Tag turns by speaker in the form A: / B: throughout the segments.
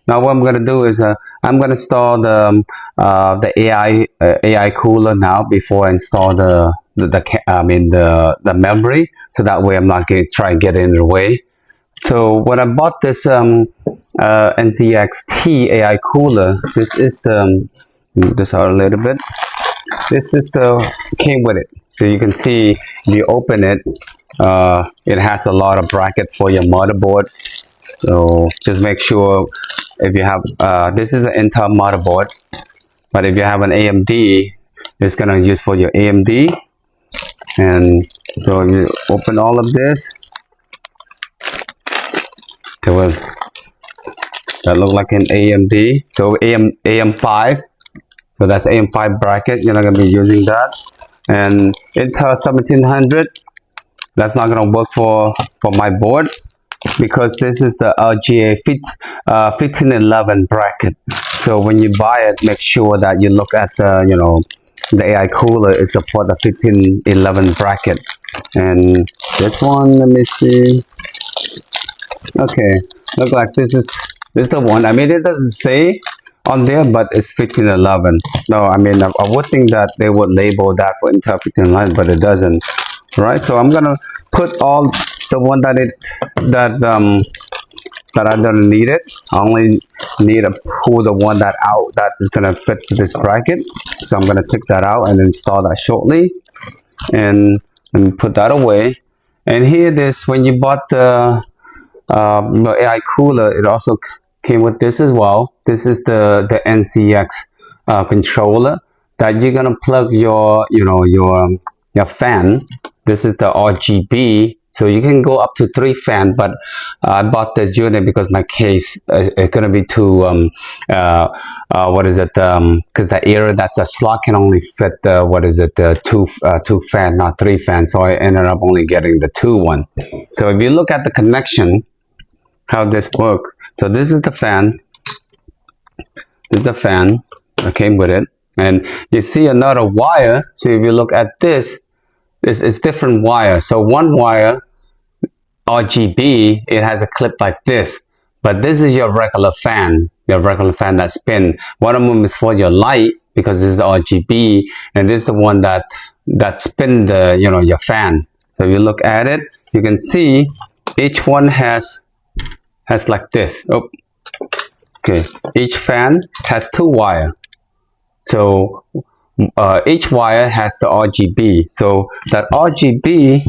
A: Now what I'm going to do is I'm going to install the AI cooler now before I install the memory, so that way I'm not going to try and get in the way. So when I bought this NZXT AI cooler, this is this out a little bit. This is came with it. So you can see if you open it, it has a lot of brackets for your motherboard. So just make sure if you have this is an Intel motherboard, but if you have an AMD, it's gonna use for your AMD. And so you open all of this. That look like an AMD. So AM5. So that's AM5 bracket. You're not gonna be using that. And Intel 1700. That's not gonna work for my board, because this is the LGA 1511 bracket. So when you buy it, make sure that you look at the the AI cooler. It supports the 1511 bracket. And this one, let me see. Okay, look like this is the one. I mean, it doesn't say on there, but it's 1511. No, I mean, I would think that they would label that for Intel 1511, but it doesn't. Right, so I'm gonna put all the one that I don't need it. I only need to pull the one that out that is gonna fit this bracket. So I'm gonna take that out and install that shortly, and put that away. And here this, when you bought the AI cooler, it also came with this as well. This is the NZX controller that you're gonna plug your your fan. This is the RGB, so you can go up to 3 fans, but I bought this unit because my case is gonna be too what is it, because the area that's a slot can only fit what is it, two fan, not 3 fans. So I ended up only getting the 2 one. So if you look at the connection, how this works, so this is the fan. This is the fan that came with it, and you see another wire. So if you look at this is different wire. So one wire RGB, it has a clip like this, but this is your regular fan that spin. One of them is for your light, because this is the RGB, and this is the one that spin the your fan. So if you look at it, you can see each one has like this. Oh, okay, each fan has 2 wires. So each wire has the RGB. So that RGB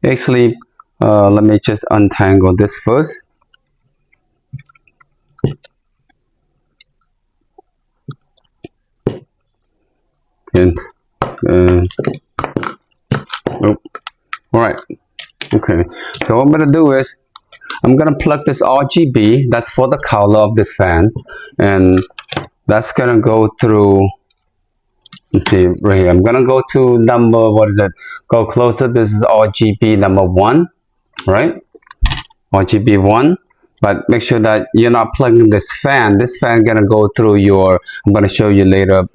A: actually, let me just untangle this first. And oh, all right. Okay. So what I'm gonna do is I'm gonna plug this RGB. That's for the color of this fan, and that's gonna go through. Okay, right here. I'm gonna go to number, what is it? Go closer. This is RGB number 1, right? RGB 1. But make sure that you're not plugging this fan. This fan gonna go through your. I'm gonna show you later.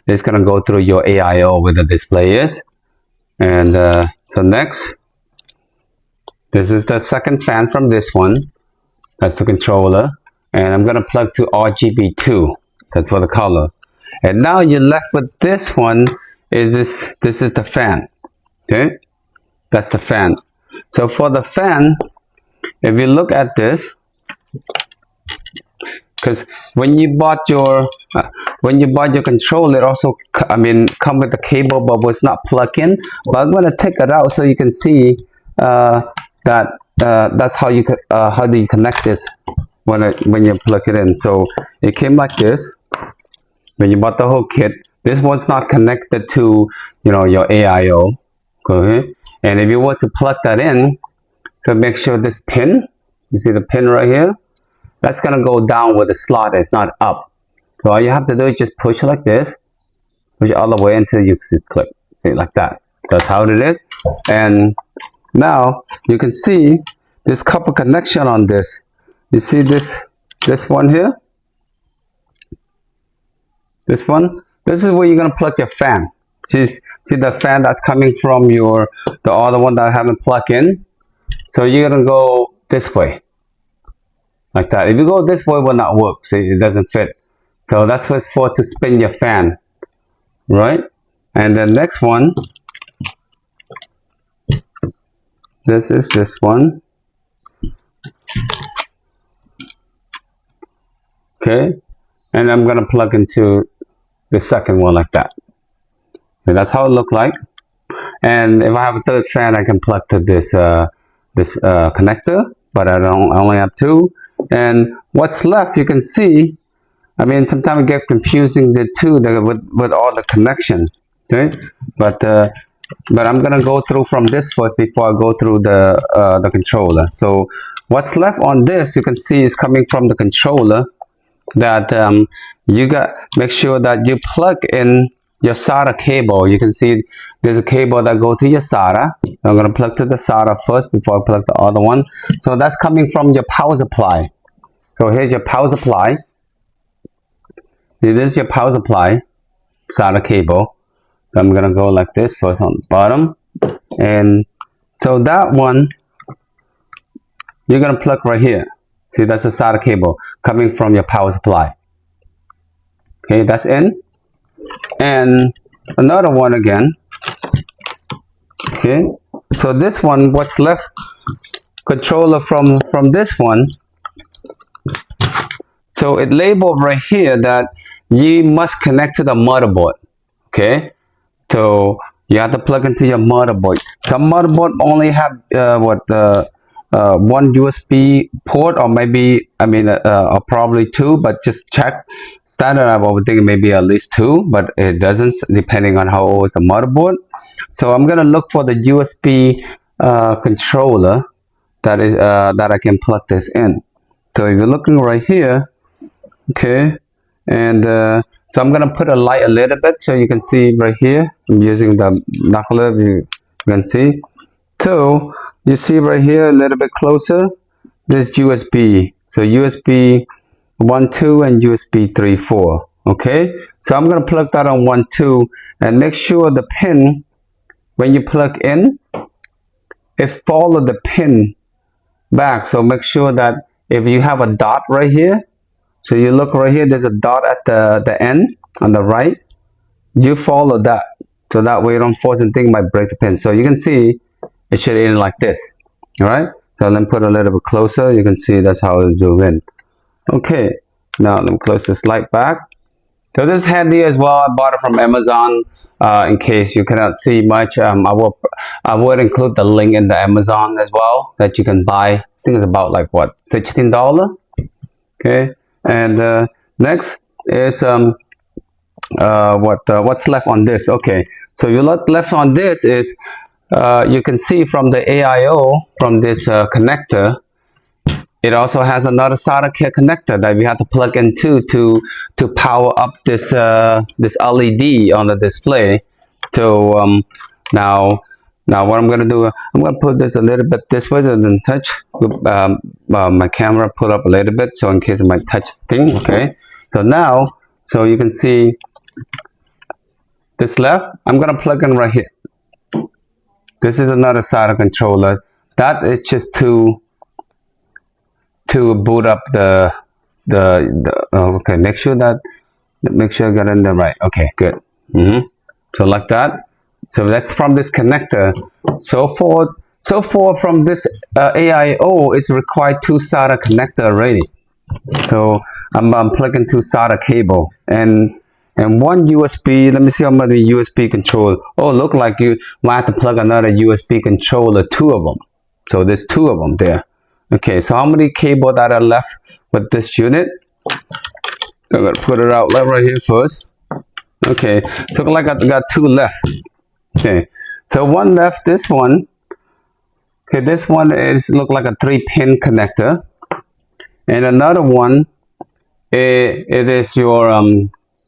A: It's gonna go through your AIO where the display is. And so next, this is the second fan from this one. That's the controller. And I'm gonna plug to RGB 2. That's for the color. And now you're left with this one. This is the fan. Okay, that's the fan. So for the fan, if you look at this, because when you bought your controller, it also come with the cable, but was not plugged in. But I'm gonna take it out so you can see that that's how do you connect this when you plug it in. So it came like this. When you bought the whole kit, this one's not connected to your AIO. Okay, and if you want to plug that in, so make sure this pin, you see the pin right here, that's gonna go down with the slot. It's not up. So all you have to do is just push it like this, push it all the way until you click like that. That's how it is. And now you can see this couple connection on this. You see this one here. This one, this is where you're gonna plug your fan. See the fan that's coming from the other one that I haven't plugged in. So you're gonna go this way. like that. If you go this way, it will not work. See, it doesn't fit. So that's what's for to spin your fan, right? And the next one, this is this one. Okay, and I'm gonna plug into the second one like that. And that's how it look like. And if I have a third fan, I can plug to this connector, but I only have two. And what's left, you can see, I mean, sometimes it gets confusing the two with all the connection, okay? But I'm gonna go through from this first before I go through the controller. So what's left on this, you can see, is coming from the controller. That you got make sure that you plug in your SATA cable. You can see there's a cable that goes to your SATA. I'm going to plug to the SATA first before I plug the other one. So that's coming from your power supply. So here's your power supply. This is your power supply SATA cable. So I'm going to go like this first on the bottom. And so that one you're going to plug right here. See, that's a SATA cable coming from your power supply. Okay, that's in. And another one again. Okay, so this one, what's left, controller from this one. So it labeled right here that you must connect to the motherboard. Okay, so you have to plug into your motherboard. Some motherboard only have one USB port, or maybe, I mean, or probably two, but just check. Standard, I would think maybe at least two, but it doesn't, depending on how old is the motherboard. So I'm gonna look for the USB controller that is that I can plug this in. So if you're looking right here, okay, and so I'm gonna put a light a little bit so you can see right here. I'm using the binocular, you can see. So you see right here a little bit closer, this USB. So USB 1, 2 and USB 3, 4. Okay, so I'm going to plug that on 1, 2 and make sure the pin, when you plug in, it follow the pin back. So make sure that if you have a dot right here, so you look right here, there's a dot at the end on the right, you follow that. So that way you don't force anything, might break the pin. So you can see it should end like this. All right, so let me put a little bit closer. You can see that's how it zoom in. Okay, now let me close this light back. So this is handy as well. I bought it from Amazon. In case you cannot see much, I would include the link in the Amazon as well that you can buy. I think it's about like what, $16. Okay, and next is what's left on this. Okay, so you left on this is you can see from the AIO, from this connector, it also has another SATA connector that we have to plug into to power up this this LED on the display. So now what I'm gonna do, I'm gonna put this a little bit this way than touch. My camera pull up a little bit so in case it might touch the thing. Okay, so now, so you can see this left, I'm gonna plug in right here. This is another SATA controller. That is just to boot up the okay, make sure I got in there right. Okay, good. So like that. So that's from this connector. So for from this AIO, it's required 2 SATA connector already. So I'm plugging 2 SATA cable and 1 USB. Let me see how many USB controller. Oh, look like you might have to plug another USB controller, 2 of them. So there's 2 of them there. Okay, so how many cable that are left with this unit? I'm gonna put it out right here first. Okay, so like I got 2 left. Okay, so 1 left, this one. Okay, this one is look like a 3-pin connector, and another one, it is your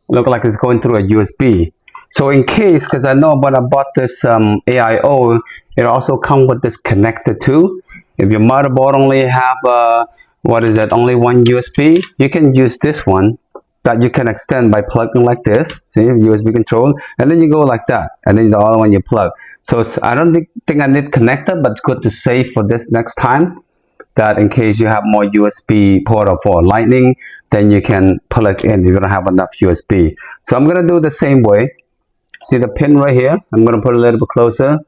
A: look like it's going through a USB. So in case, because I know when I bought this AIO, it also comes with this connector too. If your motherboard only have what is that, only 1 USB, you can use this one that you can extend by plugging like this. See, USB control, and then you go like that, and then the other one you plug. So I don't think I need connector, but it's good to save for this next time. that in case you have more USB port for lightning, then you can plug in. You're gonna have enough USB. So I'm gonna do the same way. See the pin right here? I'm gonna put a little bit closer,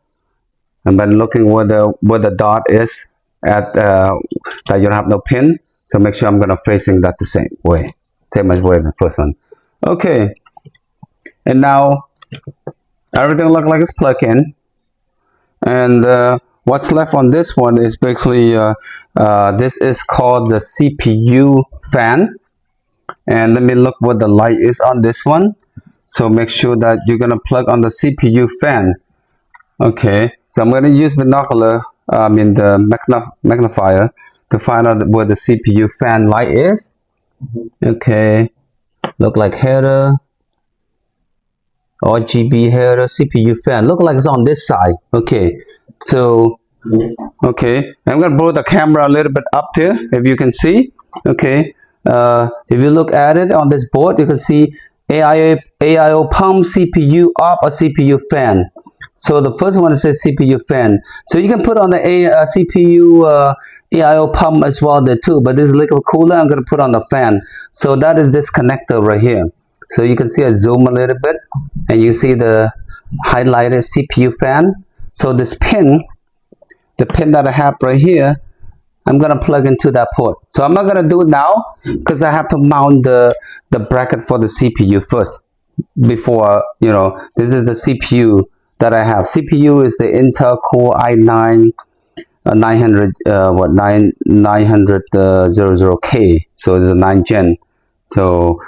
A: and then looking where the dot is at that you don't have no pin. So make sure I'm gonna facing that the same way as the first one. Okay, and now everything looks like it's plugged in, and what's left on this one is basically this is called the CPU fan. And let me look what the light is on this one. So make sure that you're gonna plug on the CPU fan. Okay, so I'm gonna use binocular, the magnifier, to find out where the CPU fan light is. Okay, look like header, RGB header, CPU fan. Look like it's on this side. Okay, so okay, I'm gonna blow the camera a little bit up here, if you can see. Okay, if you look at it on this board, you can see AIO pump, CPU up, or CPU fan. So the first one says CPU fan. So you can put on the CPU AIO pump as well there too. But this liquid cooler, I'm gonna put on the fan. So that is this connector right here. So you can see I zoom a little bit, and you see the highlighted CPU fan. So this pin, the pin that I have right here, I'm gonna plug into that port. So I'm not gonna do it now because I have to mount the bracket for the CPU first before, you know, this is the CPU that I have. CPU is the Intel Core i9 900K. So it's a 9 gen. So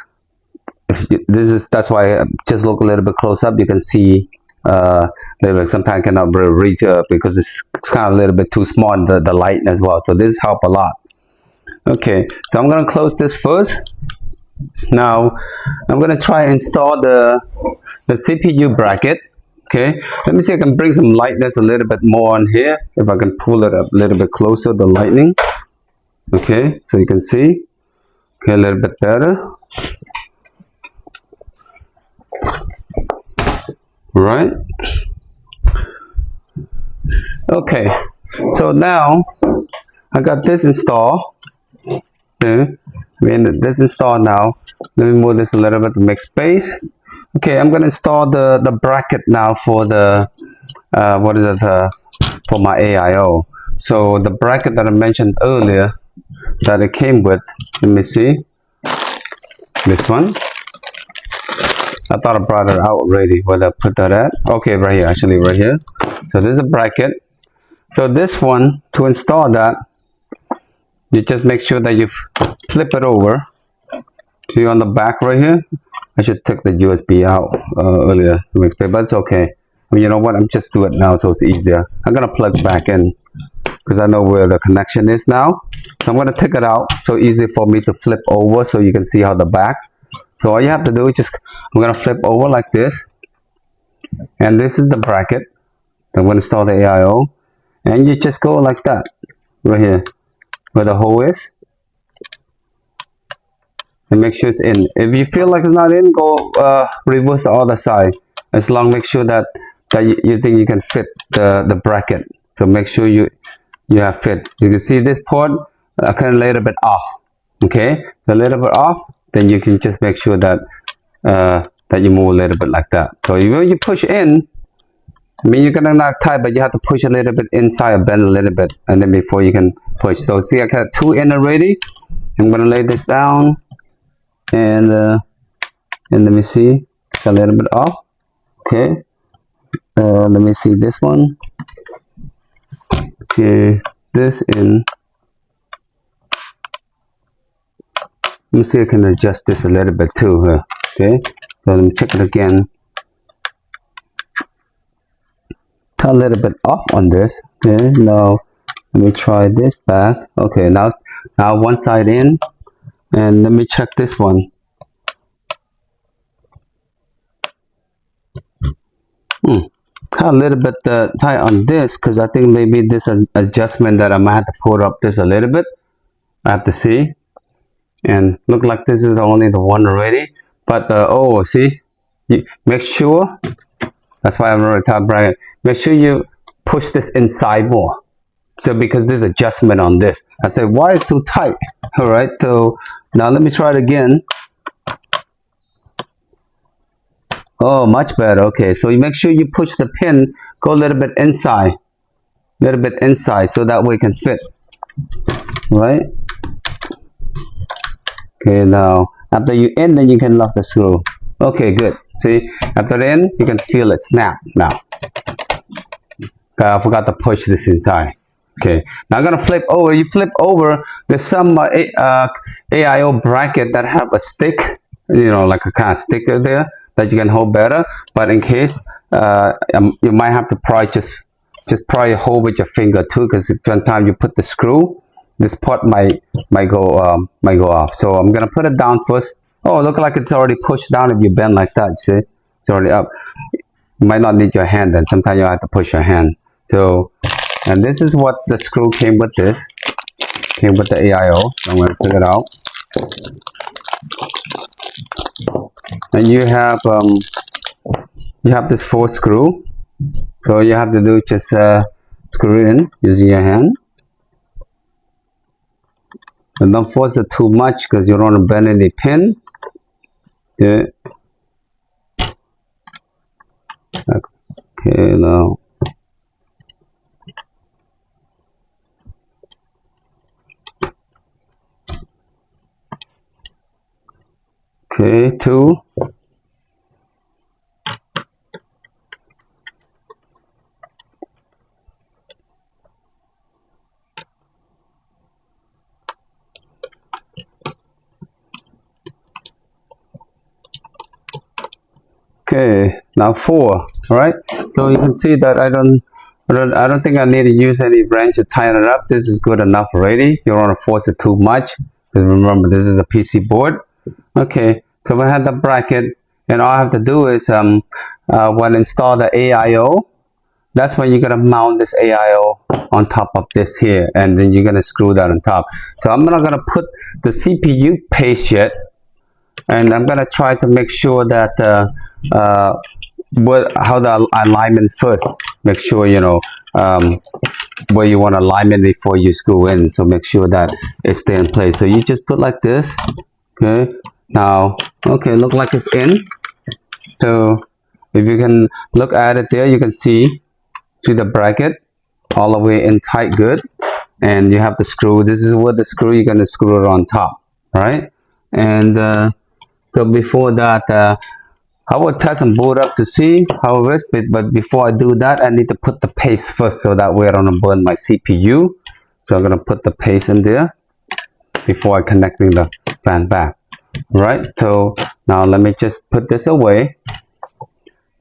A: that's why I just look a little bit close up. You can see sometimes cannot read because it's kind of a little bit too small, the light as well. So this help a lot. Okay, so I'm gonna close this first. Now I'm gonna try and install the CPU bracket. Okay, let me see if I can bring some lightness a little bit more on here. If I can pull it up a little bit closer, the lightning. Okay, so you can see. Okay, a little bit better. Right. Okay, so now I got this installed. Okay, this installed now. Let me move this a little bit to make space. Okay, I'm gonna install the bracket now for the for my AIO. So the bracket that I mentioned earlier that it came with. Let me see this one. I thought I brought it out already. Where did I put that at? Okay, right here, actually right here. So there's a bracket. So this one, to install that, you just make sure that you flip it over. See on the back right here? I should take the USB out earlier to make space, but it's okay. I mean, you know what? I'm just do it now so it's easier. I'm gonna plug back in because I know where the connection is now. So I'm gonna take it out so easy for me to flip over so you can see how the back. So all you have to do is just, I'm gonna flip over like this, and this is the bracket. I'm gonna install the AIO, and you just go like that, right here, where the hole is, and make sure it's in. If you feel like it's not in, go reverse the other side. As long make sure that you think you can fit the bracket. So make sure you have fit. You can see this port, I can lay it a bit off. Okay, a little bit off. Then you can just make sure that that you move a little bit like that. So when you push in, I mean you're gonna not tight, but you have to push a little bit inside, or bend a little bit, and then before you can push. So see, I got two in already. I'm gonna lay this down, and let me see, a little bit off. Okay, let me see this one. Okay, this in. Let me see if I can adjust this a little bit too. Okay, so let me check it again. A little bit off on this. Okay, now let me try this back. Okay, now one side in, and let me check this one. Kind of a little bit tight on this because I think maybe this adjustment that I might have to pull up this a little bit. I have to see. And look like this is only the one already, but oh, see, you make sure. That's why I'm really top bracket. Make sure you push this inside more. So because there's adjustment on this, I said, why is too tight? All right, so now let me try it again. Oh, much better. Okay, so you make sure you push the pin, go a little bit inside, so that way it can fit, right? Okay, now after you in, then you can lock the screw. Okay, good. See, after the in, you can feel it snap now. I forgot to push this inside. Okay, now I'm gonna flip over. You flip over, there's some AIO bracket that have a stick, like a kind of sticker there that you can hold better. But in case, you might have to probably just probably hold with your finger too, because sometimes you put the screw, this part might go off. So I'm gonna put it down first. Oh, look like it's already pushed down if you bend like that. See, it's already up. You might not need your hand then. Sometimes you have to push your hand. So, and this is what the screw came with. This came with the AIO. So I'm going to take it out. And you have this 4 screw. So all you have to do just screw it in using your hand. And don't force it too much because you don't want to bend any pin. Okay. Okay, now. Okay, 2. Okay, now 4. All right, so you can see that I don't think I need to use any wrench to tighten it up. This is good enough already. You don't want to force it too much, because remember, this is a PC board. Okay, so we have the bracket, and all I have to do is when install the AIO, that's when you're gonna mount this AIO on top of this here, and then you're gonna screw that on top. So I'm not gonna put the CPU paste yet, and I'm gonna try to make sure that how the alignment first. Make sure where you want alignment before you screw in. So make sure that it stay in place. So you just put like this. Okay. Now, okay, look like it's in. So if you can look at it there, you can see the bracket all the way in tight, good. And you have the screw. This is where the screw, you're gonna screw it on top, right? And so before that, I will test and boot up to see how it is. But before I do that, I need to put the paste first, so that way I don't burn my CPU. So I'm gonna put the paste in there before I connecting the fan back. Right, so now let me just put this away.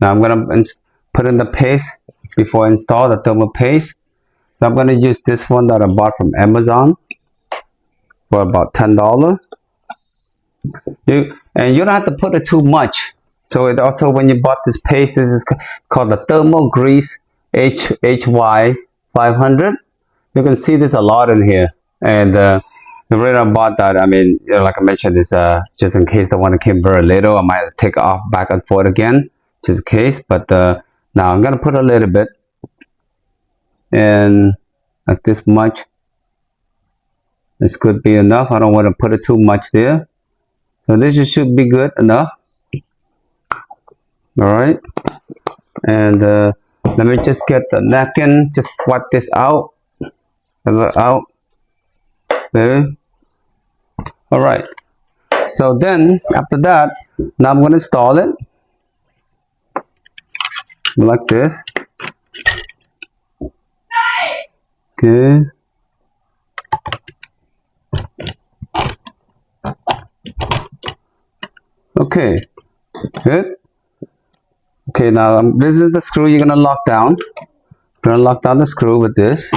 A: Now I'm gonna put in the paste before I install the thermal paste. So I'm gonna use this one that I bought from Amazon for about $10. And you don't have to put it too much. So it also, when you bought this paste, this is called the Thermal Grease HY 500. You can see this a lot in here. And the reason I bought that, I mean, like I mentioned, is just in case the one that came very little, I might take it off back and forth again, just in case. But now I'm gonna put a little bit, and like this much. This could be enough. I don't want to put it too much there. So this should be good enough. All right, and let me just get the napkin. Just wipe this out. There. All right. So then after that, now I'm going to install it like this. Okay. Okay. Good. Okay, now this is the screw you're gonna lock down. You're gonna lock down the screw with this.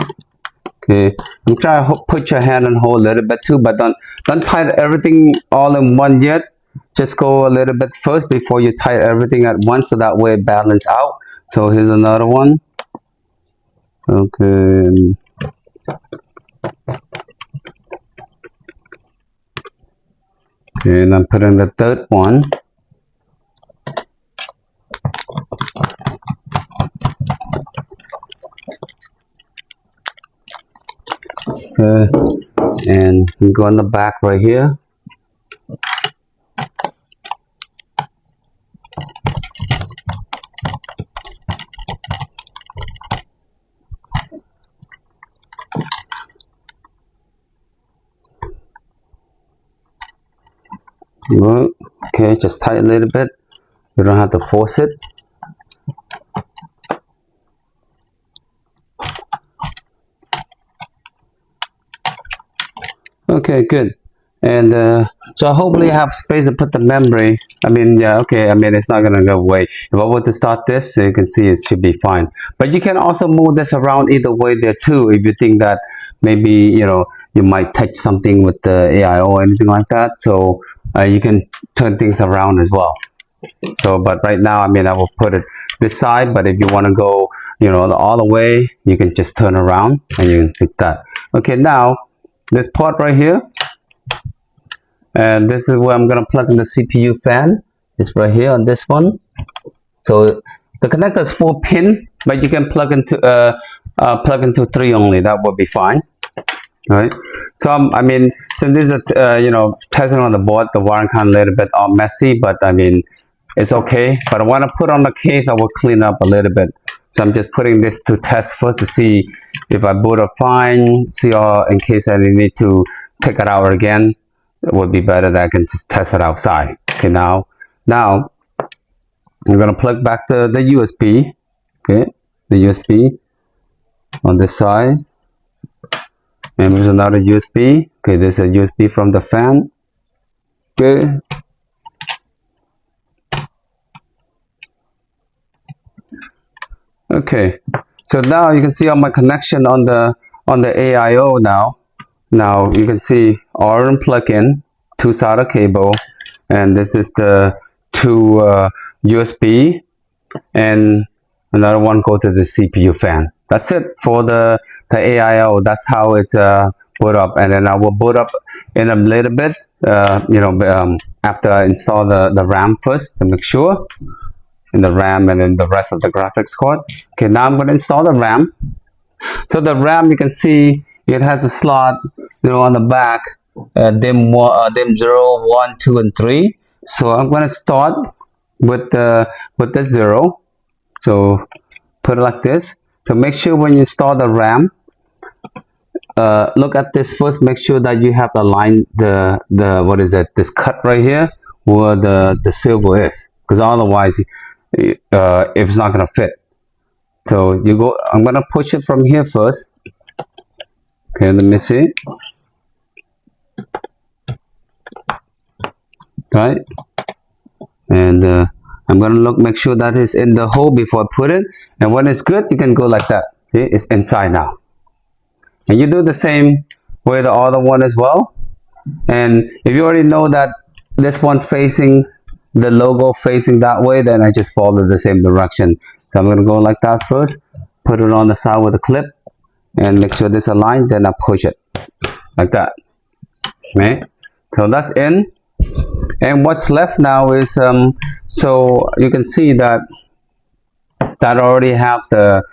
A: Okay, I'm trying to put your hand and hold a little bit too, but don't tighten everything all in one yet. Just go a little bit first before you tighten everything at once, so that way it balances out. So here's another one. Okay. Okay, and I'm putting the third one. Okay, and we go on the back right here. Okay, just tighten a little bit. You don't have to force it. Okay, good. And so hopefully I have space to put the memory. I mean, yeah, okay. I mean, it's not gonna go away. If I were to start this, so you can see it should be fine. But you can also move this around either way there too. If you think that maybe you might touch something with the AIO or anything like that, so you can turn things around as well. So, but right now, I mean, I will put it this side. But if you want to go, all the way, you can just turn around and you can fix that. Okay, now this port right here. And this is where I'm gonna plug in the CPU fan. It's right here on this one. So the connector is 4 pin, but you can plug into 3 only. That will be fine. All right. So I mean, since this is testing on the board, the wiring kind of a little bit all messy, but I mean, it's okay. But when I put on the case, I will clean up a little bit. So I'm just putting this to test first to see if I boot up fine. See, in case I need to take it out again. It would be better that I can just test it outside. Okay, now I'm gonna plug back the USB. Okay, the USB on this side, and there's another USB. Okay, there's a USB from the fan. Okay. Okay, so now you can see on my connection on the AIO now. Now you can see R plug-in, 2 solder cable, and this is the 2 USB, and another one go to the CPU fan. That's it for the AIO. That's how it's boot up, and then I will boot up in a little bit. After I install the RAM first to make sure, and the RAM, and then the rest of the graphics card. Okay, now I'm going to install the RAM. So the RAM, you can see it has a slot, on the back, DIMM 0, 1, 2, and 3. So I'm going to start with the 0. So put it like this. So make sure when you install the RAM, look at this first. Make sure that you have aligned what is it? This cut right here where the silver is, because otherwise, if it's not going to fit. So I'm gonna push it from here first. Okay, let me see. Right, and I'm gonna make sure that it's in the hole before I put it. And when it's good, you can go like that. See, it's inside now. And you do the same with the other one as well. And if you already know that this one facing the logo facing that way, then I just follow the same direction. So I'm going to go like that first, put it on the side with a clip, and make sure this aligned, then I push it like that. Okay, so that's in. And what's left now is so you can see that already have the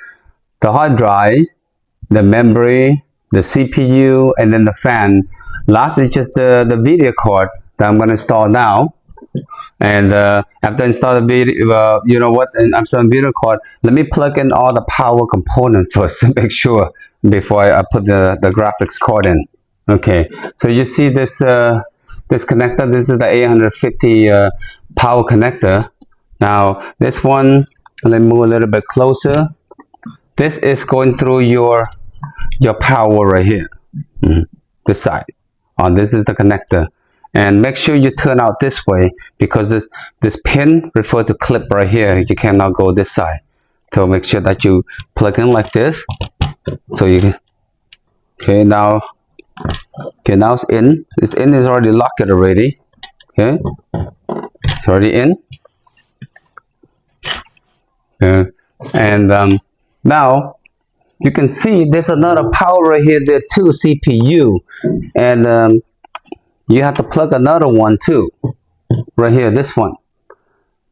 A: hard drive, the memory, the CPU, and then the fan. Last is just the video card that I'm going to install now. And after install the video, and I'm installing video card, let me plug in all the power component first to make sure before I put the graphics card in. Okay, so you see this this connector. This is the 850 power connector. Now this one, let me move a little bit closer. This is going through your power right here, this side. This is the connector. And make sure you turn out this way, because this pin refers to clip right here. You cannot go this side. So make sure that you plug in like this. So you can, now it's in. It's in, is already locked already. Okay, it's already in. And now you can see there's another power right here there too, CPU, and you have to plug another one too, right here, this one.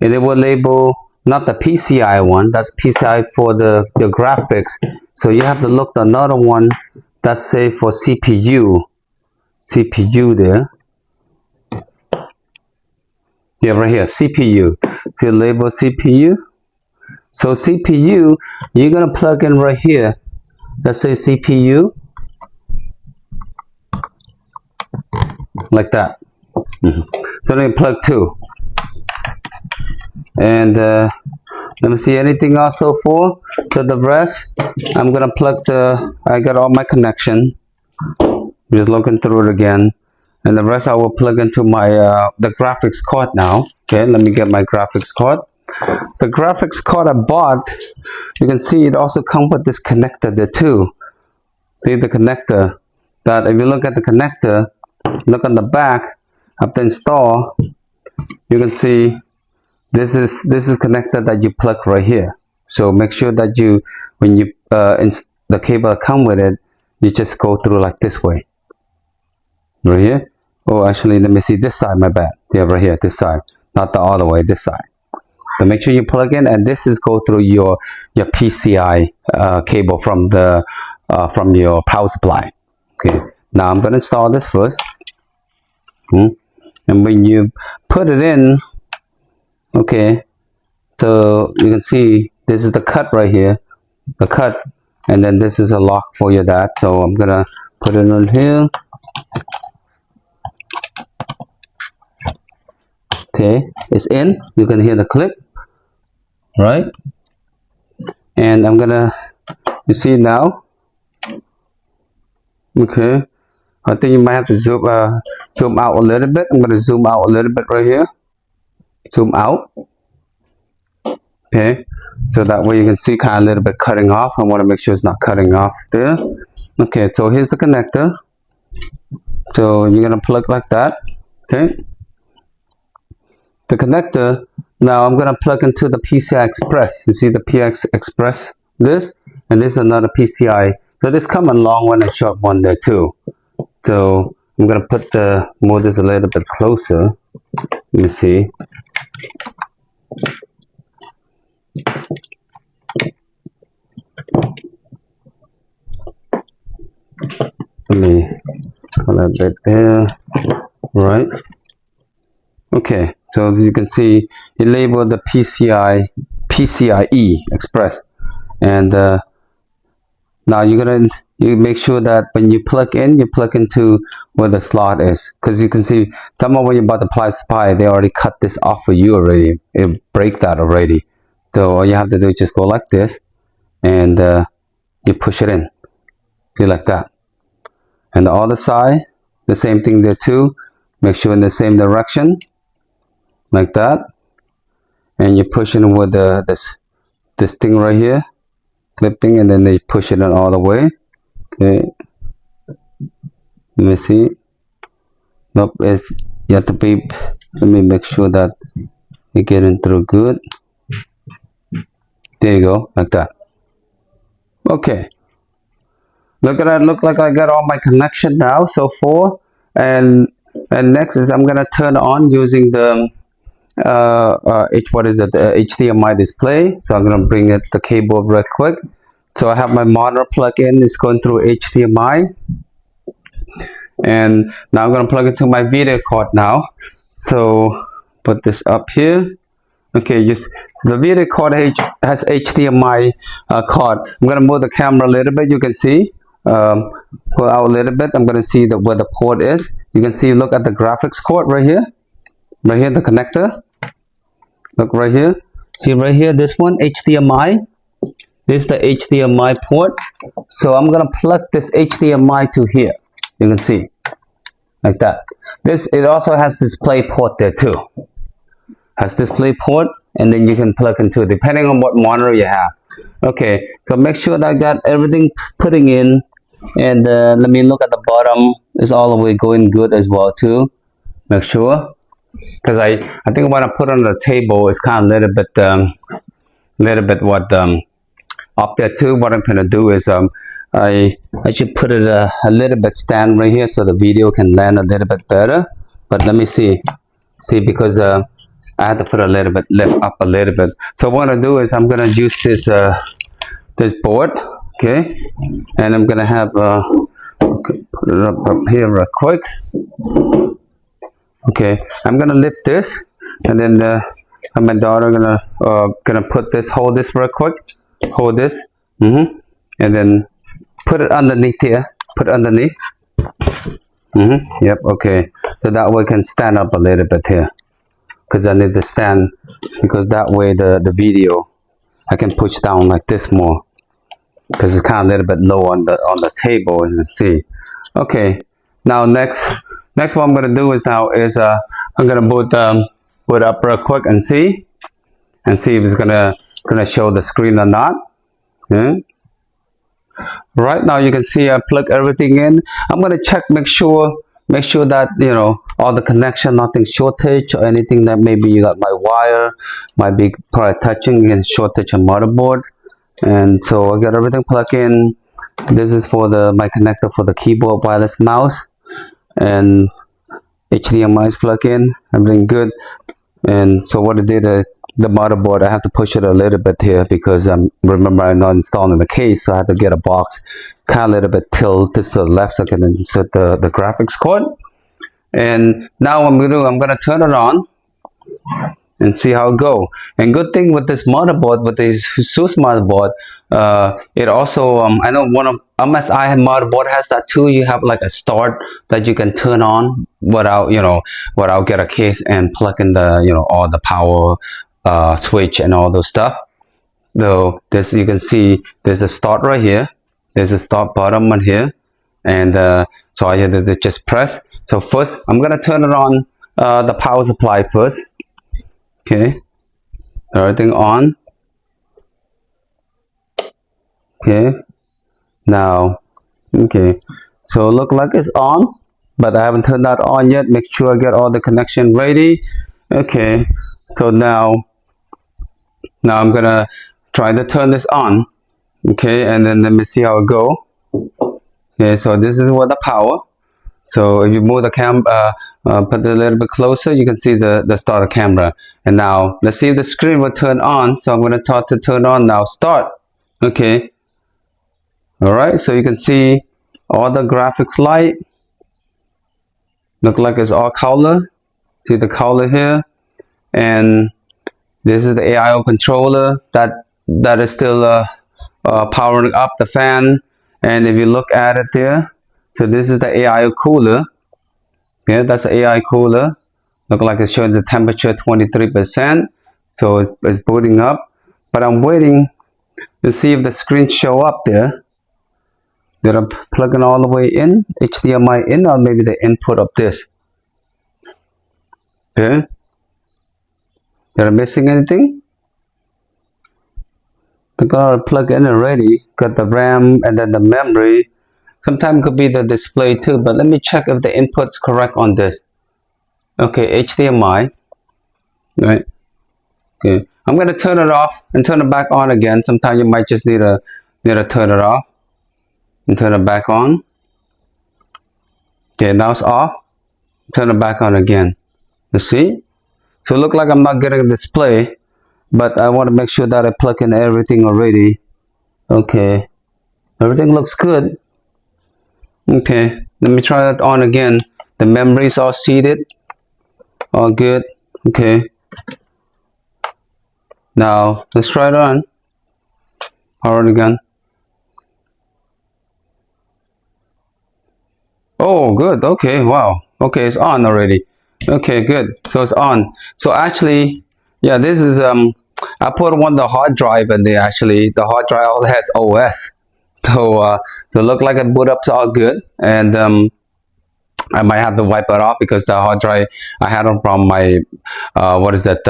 A: And it will label not the PCI one, that's PCI for the graphics. So you have to look at another one That's say for CPU there. Yeah, right here, CPU. So you label CPU. So CPU, you're gonna plug in right here. Let's say CPU, like that. So then plug 2. And let me see anything else so far. So the rest, I'm gonna plug I got all my connection. Just looking through it again. And the rest I will plug into my the graphics card now. Okay, let me get my graphics card. The graphics card I bought, you can see it also comes with this connector there too. See the connector, that if you look at the connector, look on the back of the install, you can see this is connector that you plug right here. So make sure that you, when you the cable come with it, you just go through like this way. Right here. Oh, actually, let me see this side, my bad. Yeah, right here, this side, not the other way, this side. So make sure you plug in, and this is go through your PCI cable from the from your power supply. Okay, now I'm gonna install this first. And when you put it in, okay, so you can see this is the cut right here, the cut, and then this is a lock for your that. So I'm gonna put it on here. Okay, it's in. You can hear the click, right? And I'm gonna, you see now. Okay, I think you might have to zoom out a little bit. I'm gonna zoom out a little bit right here. Zoom out. Okay, so that way you can see kind of a little bit cutting off. I want to make sure it's not cutting off there. Okay, so here's the connector. So you're gonna plug like that. Okay. The connector, now I'm gonna plug into the PCI Express. You see the PX Express, this, and this is another PCI. So this come a long one and short one there too. So I'm gonna put the move this a little bit closer. Let me see. Let me put that bit there, right? Okay, so as you can see, it labeled the PCIe Express, and now you make sure that when you plug in, you plug into where the slot is, because you can see someone when you bought the supply, they already cut this off for you already. It break that already. So all you have to do is just go like this, and you push it in, see like that. And the other side, the same thing there too. Make sure in the same direction, like that, and you push it in with this thing right here, clip thing, and then they push it in all the way. Okay, let me see. Nope, you have to be. Let me make sure that you get in through good. There you go, like that. Okay. Look at that. Look like I got all my connection now so far, and next is I'm gonna turn on using the HDMI display. So I'm gonna bring it the cable real quick. So I have my monitor plug in. It's going through HDMI, and now I'm gonna plug it to my video card now. So put this up here. Okay, so the video card has HDMI card. I'm gonna move the camera a little bit. You can see. Pull out a little bit. I'm gonna see where the port is. You can see, look at the graphics card right here, the connector. Look right here, see right here, this one, HDMI. This is the HDMI port. So I'm gonna plug this HDMI to here. You can see like that. It also has display port there too. Has display port, and then you can plug into it depending on what monitor you have. Okay, so make sure that I got everything putting in, and let me look at the bottom. It's all the way going good as well too. Make sure, because I think when I put on the table, it's kind of a little bit up there too. What I'm gonna do is I should put it a little bit stand right here so the video can land a little bit better. But let me see because I had to put a little bit lift up a little bit. So what I'm gonna do is I'm gonna use this this board. Okay, and I'm gonna have okay, put it up here real quick. Okay, I'm gonna lift this, and then my daughter gonna put this, hold this real quick, hold this, and then put it underneath here. Put it underneath. Yep. Okay. So that way I can stand up a little bit here, because I need to stand, because that way the video I can push down like this more, because it's kind of a little bit low on the table, as you can see. Okay. Now next what I'm gonna do is I'm gonna put up real quick and see if it's gonna show the screen or not. Okay. Right now you can see I plug everything in. I'm gonna check, make sure that, you know, all the connection, nothing shortage or anything that maybe you got my wire might be probably touching and shortage on motherboard. And so I got everything plugged in. This is for my connector for the keyboard wireless mouse, and HDMI is plugged in. Everything good. And so what I did, the motherboard, I have to push it a little bit here, because remember, I'm not installing the case, so I have to get a box kind of a little bit tilt this to the left so I can insert the graphics card. And now what I'm gonna do, I'm gonna turn it on and see how it go. And good thing with this motherboard, with this ASUS motherboard, it also I know one of MSI motherboard has that too. You have like a start that you can turn on without get a case and plug in the, you know, all the power switch and all those stuff. So this, you can see there's a start right here, there's a start button on here, and so I had to just press. So first I'm gonna turn it on, the power supply first. Okay, everything on. Okay, now, okay, so look like it's on, but I haven't turned that on yet. Make sure I get all the connection ready. Okay, so now I'm gonna try to turn this on. Okay, and then let me see how it go. Okay, so this is what the power. So if you move the put it a little bit closer, you can see the starter camera. And now let's see if the screen will turn on. So I'm going to start to turn on now. Start. Okay. All right. So you can see all the graphics light. Look like it's all color. See the color here. And this is the AIO controller that is still powering up the fan. And if you look at it there, so this is the AI cooler. Yeah, that's the AI cooler. Look like it's showing the temperature 23%. So it's booting up. But I'm waiting to see if the screen show up there. Did I plug in all the way in? HDMI in, or maybe the input of this? Okay. Did I missing anything? I got plug in already. Got the RAM and then the memory. Sometimes it could be the display too, but let me check if the input's correct on this. Okay, HDMI. Right. Okay. I'm gonna turn it off and turn it back on again. Sometimes you might just need to turn it off and turn it back on. Okay, now it's off. Turn it back on again. You see? So it looks like I'm not getting a display, but I want to make sure that I plug in everything already. Okay. Everything looks good. Okay, let me try that on again. The memories are seated. All good. Okay. Now let's try it on. Power it again. Oh, good. Okay, wow. Okay, it's on already. Okay, good. So it's on. So actually, yeah, this is I put one the hard drive in there. Actually, the hard drive also has OS. So look like it boot up's all good, and I might have to wipe it off, because the hard drive I had it from my what is that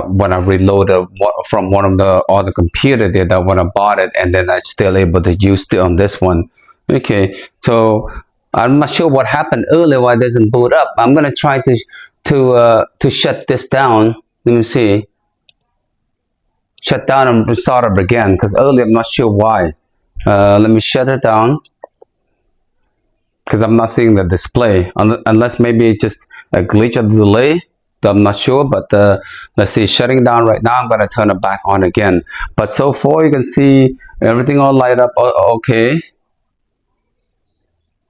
A: when I reloaded from one of the other computer there, that when I bought it, and then I still able to use it on this one. Okay, so I'm not sure what happened earlier why it doesn't boot up. I'm gonna try to shut this down. Let me see. Shut down and start up again, because earlier I'm not sure why. Let me shut it down, because I'm not seeing the display, unless maybe it's just a glitch of the delay. I'm not sure, but let's see, shutting down right now. I'm going to turn it back on again. But so far you can see everything all light up okay.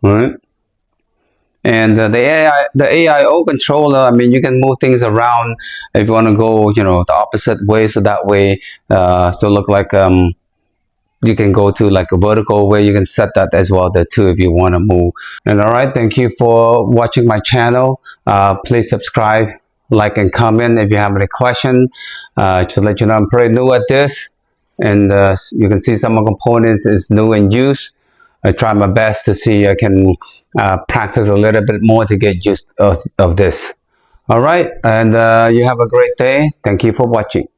A: All right. And the AIO controller, I mean, you can move things around if you want to go, you know, the opposite way, so that way so look like you can go to like a vertical way. You can set that as well there too if you want to move. And all right, thank you for watching my channel. Please subscribe, like, and comment if you have any question. To let you know, I'm pretty new at this, and you can see some of the components is new in use. I try my best to see I can practice a little bit more to get used of this. All right, and you have a great day. Thank you for watching.